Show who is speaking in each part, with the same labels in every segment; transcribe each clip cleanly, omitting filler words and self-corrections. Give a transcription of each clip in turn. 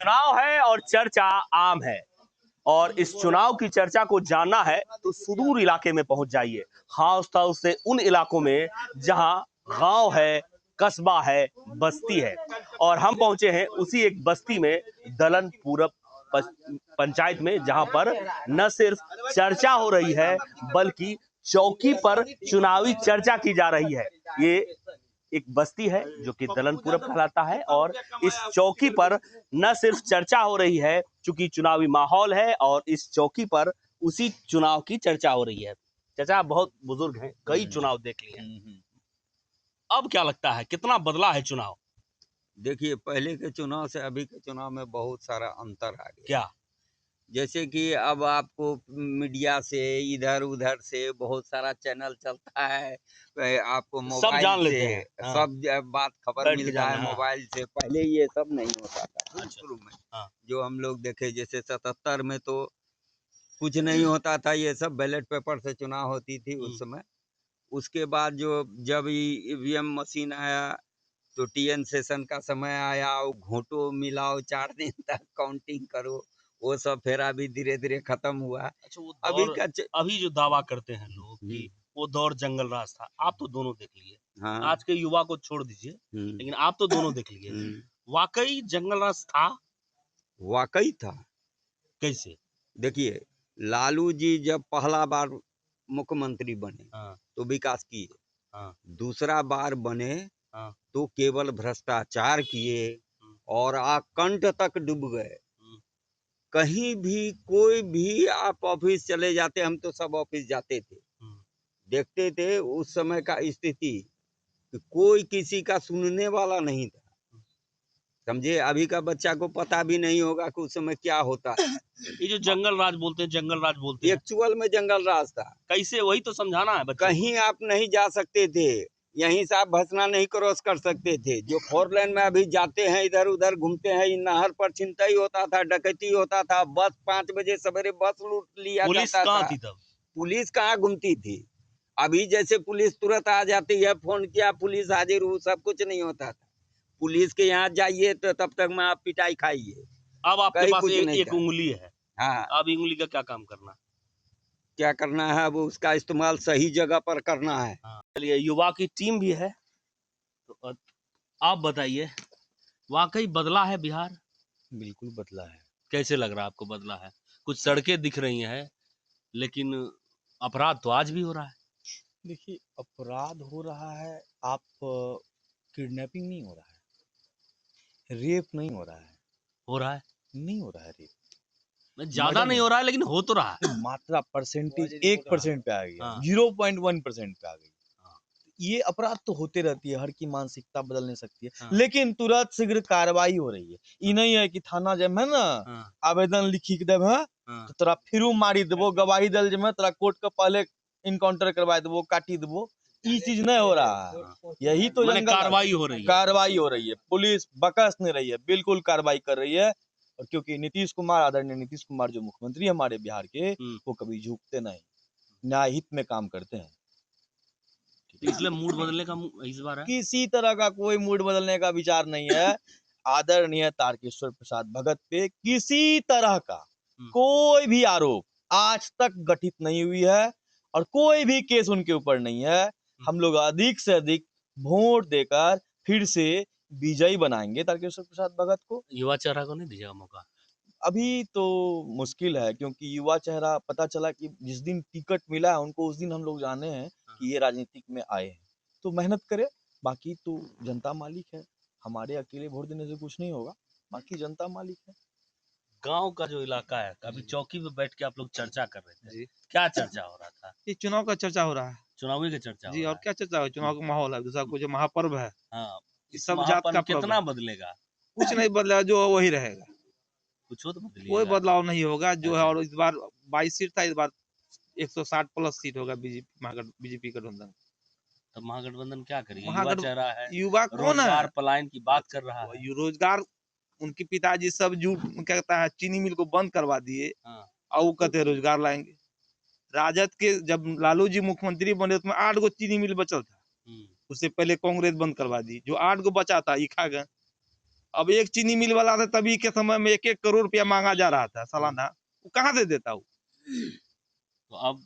Speaker 1: चुनाव है और चर्चा आम है। और इस चुनाव की चर्चा को जानना है तो सुदूर इलाके में पहुंच जाइए, खासतौर से उन इलाकों में जहां गांव है, कस्बा है, बस्ती है। और हम पहुंचे हैं उसी एक बस्ती में, दलन पूरब पंचायत में, जहां पर न सिर्फ चर्चा हो रही है बल्कि चौकी पर चुनावी चर्चा की जा रही है। ये एक बस्ती है जो कि दलनपुर कहलाता है, और इस चौकी पर न सिर्फ चर्चा हो रही है क्योंकि चुनावी माहौल है, और इस चौकी पर उसी चुनाव की चर्चा हो रही है। चाचा बहुत बुजुर्ग हैं, कई चुनाव देख लिए हैं, अब क्या लगता है कितना बदला है चुनाव?
Speaker 2: देखिए, पहले के चुनाव से अभी के चुनाव में बहुत सारा अंतर आ गया।
Speaker 1: क्या?
Speaker 2: जैसे कि अब आपको मीडिया से इधर उधर से बहुत सारा चैनल चलता है, आपको
Speaker 1: सब
Speaker 2: मोबाइल
Speaker 1: जान
Speaker 2: से
Speaker 1: लेते हैं। हाँ,
Speaker 2: सब बात खबर
Speaker 1: बैठ के
Speaker 2: मिलता
Speaker 1: जाना।
Speaker 2: है
Speaker 1: हाँ,
Speaker 2: मोबाइल से। पहले ये सब नहीं होता था
Speaker 1: अच्छा।
Speaker 2: शुरू में।
Speaker 1: हाँ,
Speaker 2: जो हम लोग देखे, जैसे 77 में तो कुछ नहीं होता था, ये सब बैलेट पेपर से चुनाव होती थी उस समय। उसके बाद जब ईवीएम मशीन आया तो टीएन सेशन का समय आया, और घोटो मिलाओ 4 दिन तक काउंटिंग करो, वो सब फिर अभी धीरे धीरे खत्म हुआ।
Speaker 1: अच्छा वो
Speaker 2: अभी
Speaker 1: दौर,
Speaker 2: का
Speaker 1: अभी जो दावा करते हैं लोग कि वो दौर जंगल राज था, आप तो दोनों देख लिए।
Speaker 2: हाँ।
Speaker 1: आज के युवा को छोड़ दीजिए, लेकिन आप तो दोनों देख लिए। वाकई जंगल राज था?
Speaker 2: वाकई था।
Speaker 1: कैसे?
Speaker 2: देखिए, लालू जी जब पहला बार मुख्यमंत्री बने
Speaker 1: हाँ,
Speaker 2: तो विकास किए,
Speaker 1: हाँ,
Speaker 2: दूसरा बार बने
Speaker 1: हाँ,
Speaker 2: तो केवल भ्रष्टाचार किए और आकंठ तक डूब गए। कहीं भी कोई भी आप ऑफिस चले जाते, हम तो सब ऑफिस जाते थे, देखते थे उस समय का स्थिति कि कोई किसी का सुनने वाला नहीं था। समझे, अभी का बच्चा को पता भी नहीं होगा कि उस समय क्या होता है।
Speaker 1: ये जो जंगल राज बोलते हैं, जंगल राज बोलते हैं,
Speaker 2: एक्चुअल में जंगल राज था।
Speaker 1: कैसे, वही तो समझाना है बच्चों को।
Speaker 2: कहीं आप नहीं जा सकते थे, यहीं से आप भसना नहीं क्रॉस कर सकते थे। जो 4 लेन में अभी जाते हैं, इधर उधर घूमते हैं, इन नहर पर छिनतई होता था, डकैती होता था, बस 5 बजे सवेरे बस लूट लिया
Speaker 1: पुलिस
Speaker 2: जाता
Speaker 1: कहाँ
Speaker 2: था।
Speaker 1: थी तब?
Speaker 2: पुलिस कहाँ घूमती थी? अभी जैसे पुलिस तुरंत आ जाती है, फोन किया पुलिस हाजिर हुई, सब कुछ नहीं होता था। पुलिस के यहाँ जाइए तो तब तक में आप पिटाई खाइए।
Speaker 1: अब आपके
Speaker 2: कहीं
Speaker 1: पास
Speaker 2: कुछ नहीं
Speaker 1: एक
Speaker 2: था।
Speaker 1: उंगली है।
Speaker 2: हाँ,
Speaker 1: अब उंगली का क्या काम करना?
Speaker 2: क्या करना है, अब उसका इस्तेमाल सही जगह पर करना है।
Speaker 1: हाँ, चलिए, युवा की टीम भी है तो आप बताइए, वाकई बदला है बिहार?
Speaker 3: बिल्कुल बदला है।
Speaker 1: कैसे लग रहा है आपको बदला है? कुछ सड़कें दिख रही हैं, लेकिन अपराध तो आज भी हो रहा है।
Speaker 3: देखिए, अपराध हो रहा है, आप किडनैपिंग नहीं हो रहा है, रेप नहीं हो रहा है।
Speaker 1: हो रहा है?
Speaker 3: नहीं हो रहा है रेप।
Speaker 1: ज्यादा नहीं हो रहा है, लेकिन हो तो रहा है।
Speaker 3: मात्रा परसेंटेज 1% पे आ गया,
Speaker 1: हाँ।
Speaker 3: 0.1% पे आ गई।
Speaker 1: हाँ।
Speaker 3: ये अपराध तो होते रहती है, हर की मानसिकता बदल नहीं सकती है।
Speaker 1: हाँ।
Speaker 3: लेकिन तुरंत शीघ्र कार्रवाई हो रही है। ये नहीं है कि थाना जब है ना,
Speaker 1: हाँ।
Speaker 3: आवेदन लिखी के देव है
Speaker 1: हाँ।
Speaker 3: तो तोरा फिरू मारी देवो, गवाही दल जब है तोरा कोर्ट के पहले इनकाउंटर करवा देवो, काटी देवो। ये चीज नहीं हो रहा है। यही तो
Speaker 1: माने
Speaker 3: जंगल
Speaker 1: कार्रवाई हो रही है।
Speaker 3: कार्रवाई हो रही है। पुलिस बकस नहीं रही है, बिल्कुल कार्रवाई कर रही है। और क्योंकि नीतीश कुमार, आदरणीय नीतीश कुमार जो मुख्यमंत्री है हमारे बिहार के, वो कभी झुकते नहीं, न्याय हित में काम करते हैं।
Speaker 1: इसलिए मूड बदलने का इस बार है?
Speaker 3: किसी तरह का कोई मूड बदलने का विचार नहीं है। आदरणीय तारकेश्वर प्रसाद भगत पे किसी तरह का कोई भी आरोप आज तक गठित नहीं हुई है, और कोई भी केस उनके ऊपर नहीं है। हम लोग अधिक से अधिक वोट देकर फिर से विजयी बनाएंगे तारकेश्वर प्रसाद भगत को।
Speaker 1: युवा चेहरा को नहीं दीजिएगा मौका?
Speaker 3: अभी तो मुश्किल है, क्योंकि युवा चेहरा पता चला कि जिस दिन टिकट मिला है उनको, उस दिन हम लोग जाने हैं कि ये राजनीतिक में आए हैं। तो मेहनत करें, बाकी तो जनता मालिक है। हमारे अकेले वोट देने से कुछ नहीं होगा, बाकी जनता मालिक है।
Speaker 1: गांव का जो इलाका है, अभी चौकी पे बैठ के आप लोग चर्चा कर रहे थे, क्या चर्चा हो रहा था?
Speaker 4: ये चुनाव का चर्चा हो रहा है
Speaker 1: चुनावी की चर्चा
Speaker 4: जी।
Speaker 1: हो
Speaker 4: और
Speaker 1: रहा
Speaker 4: क्या चर्चा है? चुनाव का माहौल है, दूसरा कुछ महापर्व है।
Speaker 1: हाँ, इस
Speaker 4: सब जात
Speaker 1: महापर्व
Speaker 4: का पर्व
Speaker 1: कितना
Speaker 4: है।
Speaker 1: बदलेगा?
Speaker 4: कुछ नहीं बदला, जो वही रहेगा,
Speaker 1: कुछ हो तो
Speaker 4: कोई
Speaker 1: बदलिएगा।
Speaker 4: बदलाव नहीं होगा जो है।
Speaker 1: अच्छा।
Speaker 4: और इस बार 22 सीट था, इस बार 160 प्लस सीट होगा बीजेपी गठबंधन।
Speaker 1: तब महागठबंधन क्या करेगी? युवा
Speaker 4: महागठ
Speaker 1: चेहरा है,
Speaker 4: युवा कौन
Speaker 1: रोजगार
Speaker 4: है?
Speaker 1: पलायन की बात कर रहा है।
Speaker 4: रोजगार, उनके पिताजी सब झूठ कहता है, चीनी मिल को बंद करवा दिए,
Speaker 1: हाँ।
Speaker 4: और वो कहते हैं रोजगार लाएंगे। राजद के जब लालू जी मुख्यमंत्री बने उसमें 8 गो चीनी मिल बचल था, उससे पहले कांग्रेस बंद करवा दी। जो 8 गो बचा था ये खा गए। अब एक चीनी मिल वाला था, तभी के समय में 1-1 करोड़ रुपया मांगा जा रहा था सालाना, वो कहाँ से देता वो?
Speaker 1: तो अब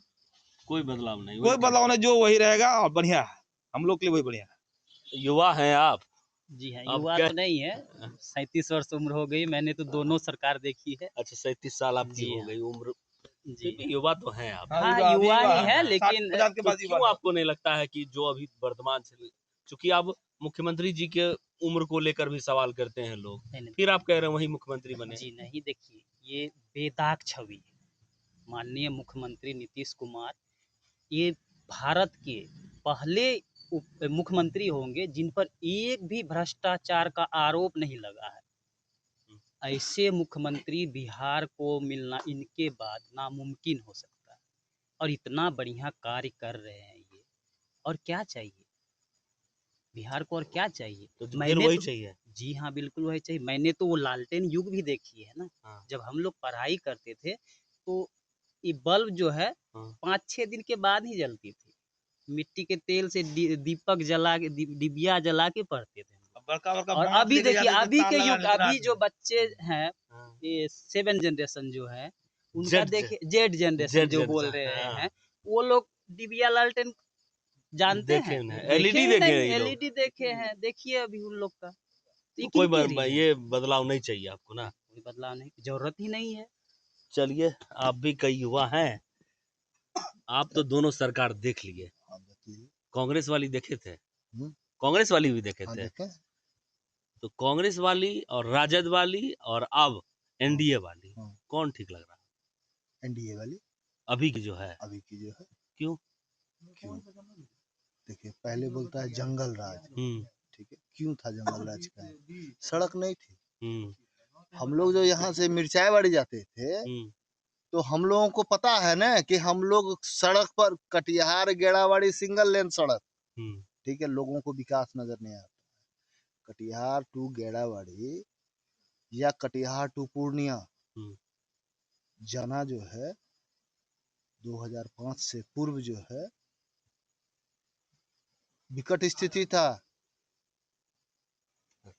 Speaker 1: कोई बदलाव नहीं,
Speaker 4: कोई बदलाव नहीं, जो वही रहेगा और बढ़िया है, हम लोग के लिए वही बढ़िया है।
Speaker 1: युवा हैं आप।
Speaker 5: जी हाँ,
Speaker 1: अब
Speaker 5: युवा
Speaker 1: क्या-
Speaker 5: तो नहीं है, 37 वर्ष उम्र हो गई, मैंने तो दोनों सरकार देखी है।
Speaker 1: अच्छा 37 साल आपकी
Speaker 5: जी
Speaker 1: हो
Speaker 5: हाँ।
Speaker 1: गई उम्र,
Speaker 5: जी
Speaker 1: फिर भी युवा तो हैं आप।
Speaker 5: हाँ,
Speaker 4: युवा
Speaker 5: युवा
Speaker 4: युवा
Speaker 5: ही है,
Speaker 4: है,
Speaker 5: लेकिन
Speaker 4: 60-50 के
Speaker 1: तो
Speaker 4: बाद युवा
Speaker 1: क्यों
Speaker 4: है।
Speaker 1: आपको नहीं लगता है कि जो अभी वर्तमान से, चूंकि आप मुख्यमंत्री जी के उम्र को लेकर भी सवाल करते हैं लोग,
Speaker 5: नहीं,
Speaker 1: फिर आप कह रहे हैं वही मुख्यमंत्री बने?
Speaker 5: जी नहीं, देखिए ये बेदाग छवि है। माननीय मुख्यमंत्री नीतीश कुमार ये भारत के पहले मुख्यमंत्री होंगे जिन पर एक भी भ्रष्टाचार का आरोप नहीं लगा है। ऐसे मुख्यमंत्री बिहार को मिलना इनके बाद नामुमकिन हो सकता है, और इतना बढ़िया कार्य कर रहे हैं ये। और क्या चाहिए बिहार को, और क्या चाहिए?
Speaker 1: तो फिर वही चाहिए।
Speaker 5: जी हाँ, बिल्कुल वही चाहिए। मैंने तो वो लालटेन युग भी देखी है ना।
Speaker 1: हाँ।
Speaker 5: जब हम लोग पढ़ाई करते थे तो ये बल्ब जो है
Speaker 1: हाँ।
Speaker 5: 5-6 दिन के बाद ही जलती थी। मिट्टी के तेल से दीपक जला के डिबिया जला के पढ़ते थे।
Speaker 4: बड़का-बड़का
Speaker 5: और
Speaker 4: बांस
Speaker 5: अभी
Speaker 4: लेके
Speaker 5: देखिए,
Speaker 4: जाते थे,
Speaker 5: अभी
Speaker 4: तार
Speaker 5: के
Speaker 4: लगा
Speaker 5: युग,
Speaker 4: के रात
Speaker 5: अभी जो
Speaker 4: में।
Speaker 5: बच्चे हैं,
Speaker 1: हाँ।
Speaker 5: ये 7 जनरेशन जो है उनका
Speaker 1: जेड
Speaker 5: देखिए, जेड जनरेशन जो बोल रहे
Speaker 1: हाँ।
Speaker 5: हैं, वो लोग डिबिया लालटेन जानते
Speaker 1: देखे
Speaker 5: हैं?
Speaker 1: नहीं,
Speaker 5: देखे
Speaker 1: एलईडी
Speaker 5: ही
Speaker 1: देखे
Speaker 5: नहीं,
Speaker 1: हैं ये लोग।
Speaker 5: एलईडी देखे हैं। देखिए अभी उन लोग का तो ये
Speaker 1: तो कोई
Speaker 5: किनके लिए है?
Speaker 1: ये बदलाव नहीं चाहिए आपको ना?
Speaker 5: कोई बदलाव नहीं, जरूरत ही नहीं है।
Speaker 1: चलिए, आप भी कई युवा हैं, आप तो दोनों सरकार देख लिए। कांग्रेस वाली देखे थे? कांग्रेस वाली भी देखे थे? तो कांग्रेस वाली और राजद वाली और अब एनडीए वाली, कौन ठीक लग रहा है?
Speaker 6: एनडीए वाली
Speaker 1: अभी की जो है।
Speaker 6: अभी की जो है।
Speaker 1: क्यों?
Speaker 6: देखिए, पहले बोलता है जंगल राज,
Speaker 1: हम्म।
Speaker 6: ठीक है, क्यों था जंगल राज का? सड़क नहीं थी।
Speaker 1: हम्म।
Speaker 6: हम लोग जो यहाँ से मिर्चाई बाड़ी जाते थे, तो हम लोगों को पता है ना कि हम लोग सड़क पर कटिहार गेड़ावाड़ी सिंगल लेन सड़क, ठीक है, लोगों को विकास नजर नहीं आता। कटिहार टू गेड़ावाड़ी या कटिहार टू पूर्णिया जाना जो है 2005 से पूर्व जो है विकट स्थिति था।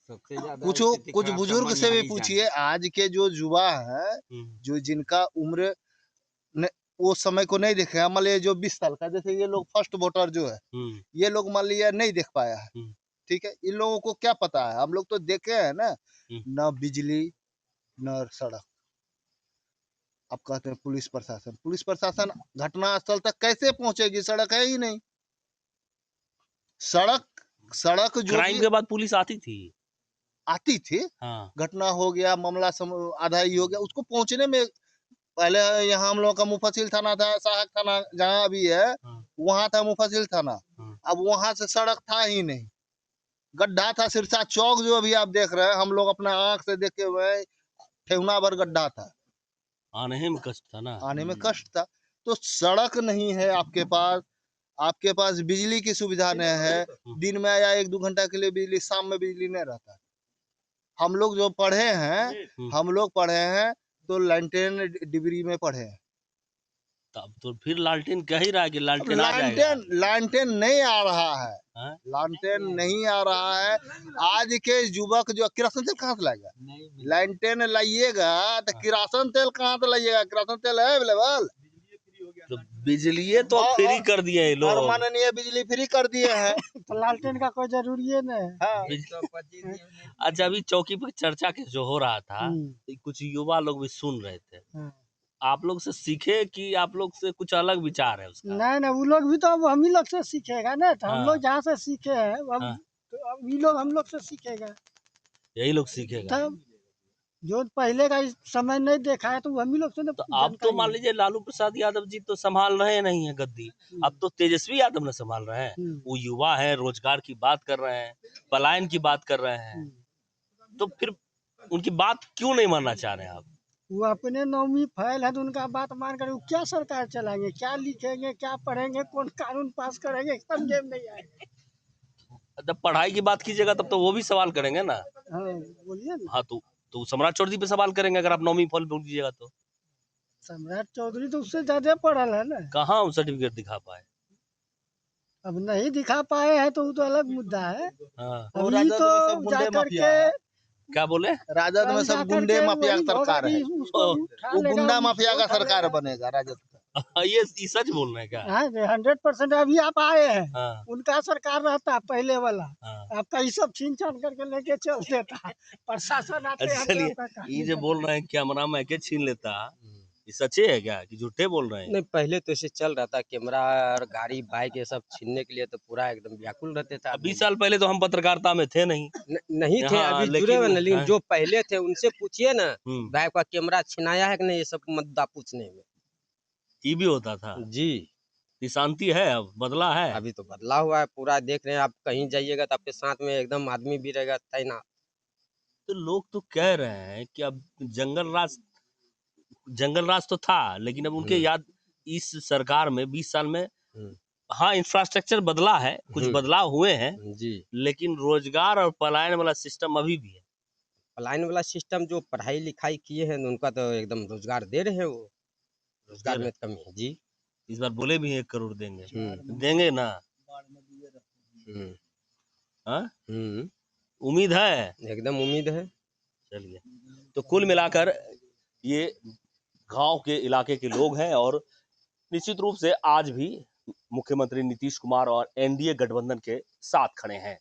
Speaker 6: कुछ बुजुर्ग से भी पूछिए, आज के जो युवा हैं, जो जिनका उम्र वो समय को नहीं देखे, मान लीजिए जो 20 साल का, जैसे ये लोग फर्स्ट वोटर जो है, ये लोग मान लीजिए नहीं देख पाया है, ठीक है, इन लोगों को क्या पता है? हम लोग तो देखे हैं ना, न बिजली न सड़क। अब कहते हैं पुलिस प्रशासन घटनास्थल तक कैसे पहुंचेगी? सड़क है ही नहीं। सड़क जो
Speaker 1: क्राइम के बाद पुलिस आती थी। हाँ।
Speaker 6: घटना हो गया, मामला आधा ही हो गया, उसको पहुंचने में पहले यहाँ हम लोग का मुफस्सिल थाना था, सहायक थाना जहाँ अभी है, वहाँ था मुफस्सिल थाना। अब वहां से सड़क था ही नहीं, गड्ढा था। सिरसा चौक जो अभी आप देख रहे हैं, हम लोग अपना आंख से देखे हुए, ठेहुना भर गड्ढा था।
Speaker 1: आने में कष्ट था ना,
Speaker 6: आने में कष्ट था। तो सड़क नहीं है आपके पास बिजली की सुविधा नहीं है। दिन में आया 1-2 घंटा के लिए बिजली, शाम में बिजली नहीं रहता। हम लोग जो पढ़े हैं तो लालटेन डिग्री में पढ़े हैं।
Speaker 1: तब तो फिर लालटेन कह ही रहा है कि लालटेन आ जाएगा।
Speaker 6: लालटेन नहीं आ रहा है।
Speaker 1: हाँ?
Speaker 6: लालटेन नहीं आ रहा है। आज के युवक जो किरासन तेल कहाँ से लाएगा? लालटेन लाइएगा तो किरासन तेल कहाँ से लाइएगा? किरासन तेल है अवेलेबल?
Speaker 1: तो बिजली तो फ्री कर दिए हैं लोग,
Speaker 6: और माननीय बिजली फ्री कर दिए हैं।
Speaker 7: तो लालटेन का कोई जरूरी है नहीं।
Speaker 6: हाँ।
Speaker 1: अच्छा, अभी चौकी पर चर्चा के जो हो रहा था, तो कुछ युवा लोग भी सुन रहे थे। आप लोग से सीखे कि आप लोग से कुछ अलग विचार है उसका?
Speaker 7: नहीं, वो लोग भी तो अब हम ही लोग से सीखेगा ना। तो हम लोग जहाँ से सीखे हैं तो अब ये लोग हम लोग से सीखेगा।
Speaker 1: यही लोग सीखेगा।
Speaker 7: तो जो पहले का समय नहीं देखा है तो हम ही लोग से।
Speaker 1: तो अब तो मान लीजिए लालू प्रसाद यादव जी तो संभाल रहे नहीं है गद्दी, अब तो तेजस्वी यादव ने संभाल रहे हैं। वो युवा है, रोजगार की बात कर रहे हैं, पलायन की बात कर रहे हैं, तो फिर उनकी बात क्यों नहीं मानना चाह रहे हैं आप?
Speaker 7: वो अपने नौवीं फैल है तो उनका बात मान कर वो क्या सरकार चलाएंगे, क्या लिखेंगे, क्या पढ़ेंगे, कौन कानून पास करेंगे, समझे में नहीं आएगा।
Speaker 1: जब पढ़ाई की बात कीजिएगा तब तो वो भी सवाल करेंगे ना।
Speaker 7: हाँ, बोलिए ना।
Speaker 1: हाँ, तो सम्राट चौधरी पे सवाल करेंगे अगर आप 9वीं फॉल बोल दीजिएगा तो।
Speaker 7: सम्राट चौधरी तो उससे ज्यादा पढ़ल है ना।
Speaker 1: कहाँ वो सर्टिफिकेट दिखा पाए?
Speaker 7: अब नहीं दिखा पाए हैं तो वो तो अलग मुद्दा है।
Speaker 1: हाँ।
Speaker 7: अभी तो जाकर के
Speaker 1: क्या बोले?
Speaker 6: राजद में सब गुंडे माफिया का सरकार है, वो गुंडा माफिया का सरकार बनेगा राजद का।
Speaker 1: ये सच बोल रहे हैं क्या?
Speaker 7: 100% अभी आप आए हैं,
Speaker 1: हाँ,
Speaker 7: उनका सरकार रहता पहले वाला,
Speaker 1: हाँ।
Speaker 7: आपका ये सब छीन छान करके लेके चल देता, प्रशासन आते
Speaker 1: अच्छा,
Speaker 7: हैं
Speaker 1: चलिए,
Speaker 7: तो आपका
Speaker 1: ये जो बोल रहे हैं क्या मना मैं के छीन लेता, ये सच्चे है क्या कि झूठे बोल रहे हैं?
Speaker 8: नहीं, पहले तो ऐसे चल रहा था, कैमरा और गाड़ी बाइक ये सब छीनने के लिए तो पूरा एकदम व्याकुल रहते थे
Speaker 1: 20 साल पहले तो हम पत्रकारिता में थे नहीं।
Speaker 8: नहीं थे,
Speaker 1: हाँ,
Speaker 8: अभी
Speaker 1: लेकिन-
Speaker 8: जुड़े हुए ना, लेकिन
Speaker 1: हाँ।
Speaker 8: जो पहले थे उनसे पूछिए ना,
Speaker 1: हम्म,
Speaker 8: भाई का कैमरा छिनाया है कि नहीं, ये सब मुद्दा पूछने में।
Speaker 1: ये भी होता था।
Speaker 8: जी,
Speaker 1: ये शांति है, अब बदला है।
Speaker 8: अभी तो बदला हुआ है पूरा, देख रहे हैं आप, कहीं जाइएगा तो आपके साथ में एकदम आदमी भी रहेगा तैनात।
Speaker 1: तो लोग तो कह रहे हैं कि अब जंगल राज तो था, लेकिन अब उनके याद इस सरकार में 20 साल में, हाँ इंफ्रास्ट्रक्चर बदला है, कुछ बदलाव हुए हैं,
Speaker 8: जी,
Speaker 1: लेकिन रोजगार और पलायन वाला सिस्टम अभी भी है।
Speaker 8: पलायन वाला सिस्टम जो पढ़ाई लिखाई किए हैं उनका तो एकदम रोजगार दे रहे हैं, वो रोजगार में कमी है जी।
Speaker 1: इस बार बोले भी 1 करोड़ देंगे, देंगे ना? हाँ, उम्मीद है,
Speaker 8: एकदम उम्मीद है।
Speaker 1: चलिए, तो कुल मिलाकर ये गांव के इलाके के लोग हैं और निश्चित रूप से आज भी मुख्यमंत्री नीतीश कुमार और एनडीए गठबंधन के साथ खड़े हैं।